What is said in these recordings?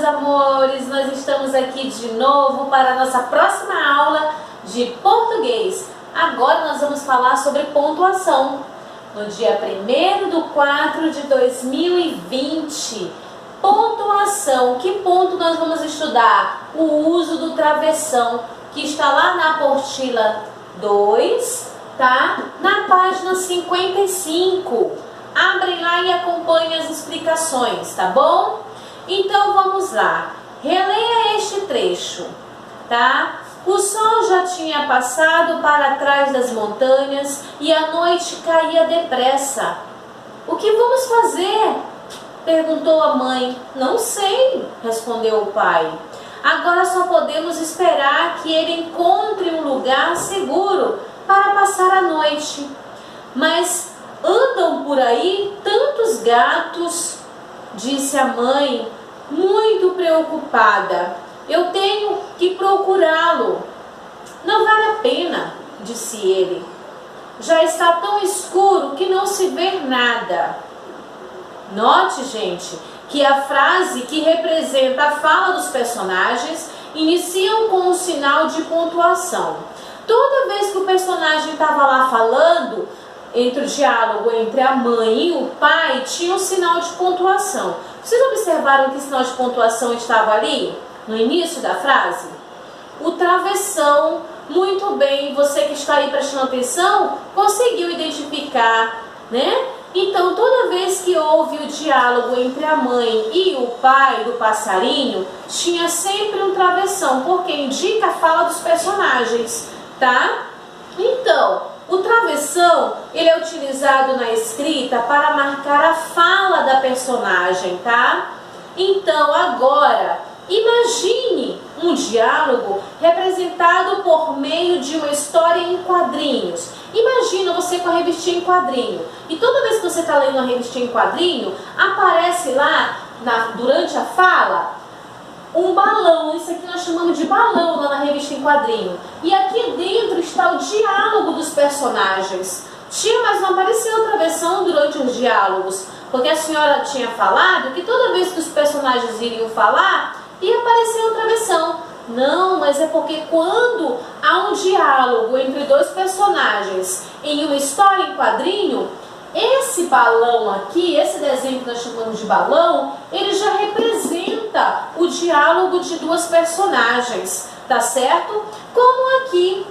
amores, nós estamos aqui de novo para a nossa próxima aula de português. Agora nós vamos falar sobre pontuação. No dia 1º de 4 de 2020, pontuação. Que ponto nós vamos estudar? O uso do travessão, que está lá na apostila 2, tá? Na página 55. Abrem lá e acompanhem as explicações, tá bom? Então vamos lá. Releia este trecho, tá? O sol já tinha passado para trás das montanhas e a noite caía depressa. O que vamos fazer? Perguntou a mãe. Não sei, respondeu o pai. Agora só podemos esperar que ele encontre um lugar seguro para passar a noite. Mas andam por aí tantos gatos, disse a mãe, muito preocupada. Eu tenho que procurá-lo. Não vale a pena, disse ele. Já está tão escuro que não se vê nada. Note, gente, que a frase que representa a fala dos personagens iniciam com um sinal de pontuação. Toda vez que o personagem estava lá falando, entre o diálogo entre a mãe e o pai, tinha um sinal de pontuação. Vocês observaram que sinal de pontuação estava ali, no início da frase? O travessão. Muito bem, você que está aí prestando atenção, conseguiu identificar, né? Então, toda vez que houve o diálogo entre a mãe e o pai do passarinho, tinha sempre um travessão, porque indica a fala dos personagens, tá? Então, o travessão, ele é utilizado na escrita para marcar a fala da personagem, tá? Então, agora, imagine um diálogo representado por meio de uma história em quadrinhos. Imagina você com a revistinha em quadrinho. E toda vez que você está lendo a revistinha em quadrinho, aparece lá, durante a fala, um balão. Isso aqui nós chamamos de balão lá na revista em quadrinho. E aqui dentro está o diálogo dos personagens. Mas não apareceu travessão durante os diálogos, porque a senhora tinha falado que toda vez que os personagens iriam falar, ia aparecer um travessão. Não, mas é porque quando há um diálogo entre dois personagens em uma história em quadrinho, esse balão aqui, esse desenho que nós chamamos de balão, ele já representa o diálogo de duas personagens, tá certo? Como aqui,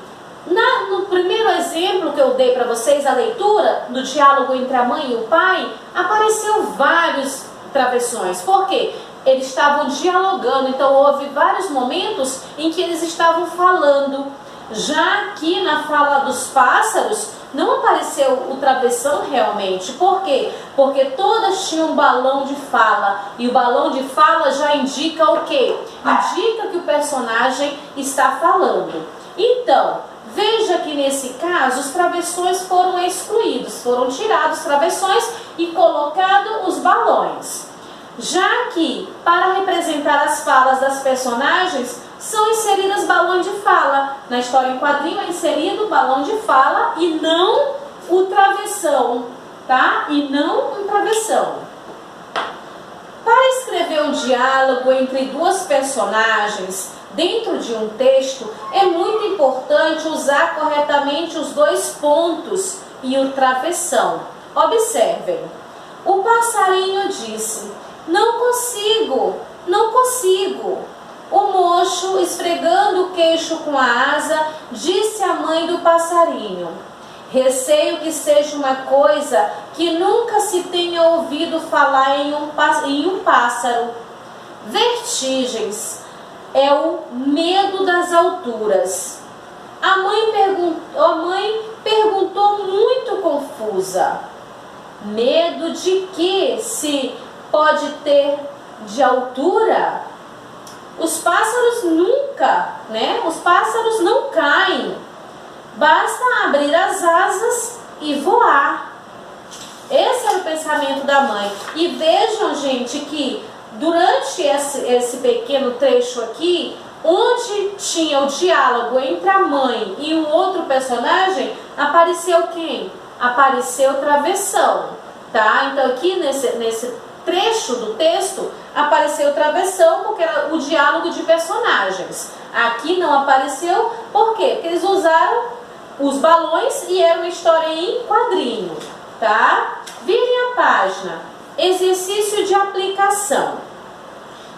no primeiro exemplo que eu dei para vocês, a leitura do diálogo entre a mãe e o pai, apareceu vários travessões. Por quê? Eles estavam dialogando, então houve vários momentos em que eles estavam falando. Já aqui na fala dos pássaros, não apareceu o travessão realmente. Por quê? Porque todas tinham um balão de fala. E o balão de fala já indica o quê? Indica que o personagem está falando. Então, veja que nesse caso os travessões foram excluídos. Foram tirados os travessões e colocados os balões. Já que, para representar as falas das personagens, são inseridas balões de fala. Na história em quadrinho é inserido balão de fala e não o travessão, tá? E não um travessão. Para escrever um diálogo entre duas personagens dentro de um texto, é muito importante usar corretamente os dois pontos e o travessão. Observem. O passarinho disse: não consigo, não consigo. O mocho, esfregando o queixo com a asa, disse à mãe do passarinho: receio que seja uma coisa que nunca se tenha ouvido falar em um pássaro. Vertigens é o medo das alturas. A mãe perguntou muito confusa: medo de que se pode ter de altura? Os pássaros nunca, né? Os pássaros não caem. Basta abrir as asas e voar. Esse era o pensamento da mãe. E vejam, gente, que durante esse pequeno trecho aqui, onde tinha o diálogo entre a mãe e um outro personagem, apareceu quem? Apareceu o travessão, tá? Então aqui nesse trecho do texto apareceu travessão porque era o diálogo de personagens. Aqui não apareceu, por quê? Porque eles usaram os balões e era uma história em quadrinho, tá? Virem a página. Exercício de aplicação.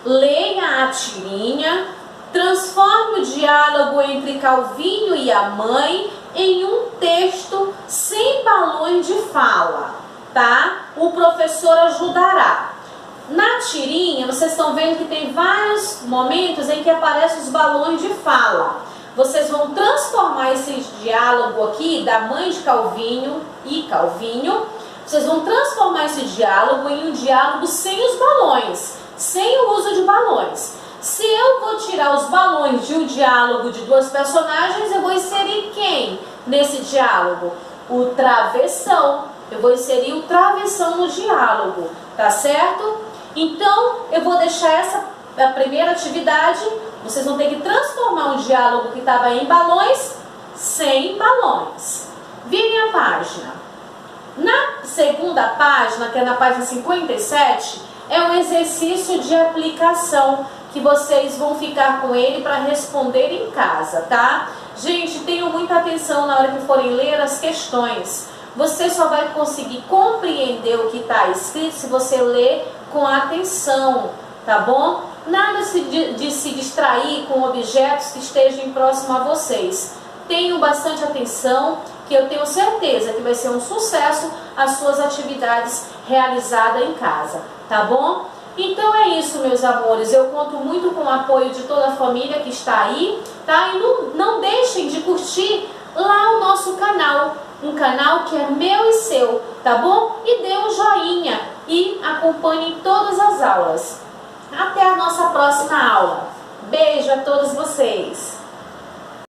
Leia a tirinha, transforme o diálogo entre Calvinho e a mãe em um texto sem balões de fala, tá? O professor ajudará. Na tirinha, vocês estão vendo que tem vários momentos em que aparecem os balões de fala. Vocês vão transformar esse diálogo aqui da mãe de Calvinho e Calvinho, vocês vão transformar esse diálogo em um diálogo sem os balões, sem o uso de balões. Se eu vou tirar os balões de um diálogo de duas personagens, eu vou inserir quem nesse diálogo? O travessão. Eu vou inserir o travessão no diálogo, tá certo? Então, eu vou deixar essa a primeira atividade. Vocês vão ter que transformar um diálogo que estava em balões sem balões. Virem a página. Na segunda página, que é na página 57, é um exercício de aplicação que vocês vão ficar com ele para responder em casa, tá? Gente, tenham muita atenção na hora que forem ler as questões. Você só vai conseguir compreender o que está escrito se você ler com atenção, tá bom? Nada de se distrair com objetos que estejam próximo a vocês. Tenham bastante atenção, que eu tenho certeza que vai ser um sucesso as suas atividades realizadas em casa, tá bom? Então é isso, meus amores. Eu conto muito com o apoio de toda a família que está aí, tá? E não deixem de curtir lá o nosso canal, um canal que é meu e seu, tá bom? E dê um joinha e acompanhem todas as aulas. Até a nossa próxima aula. Beijo a todos vocês.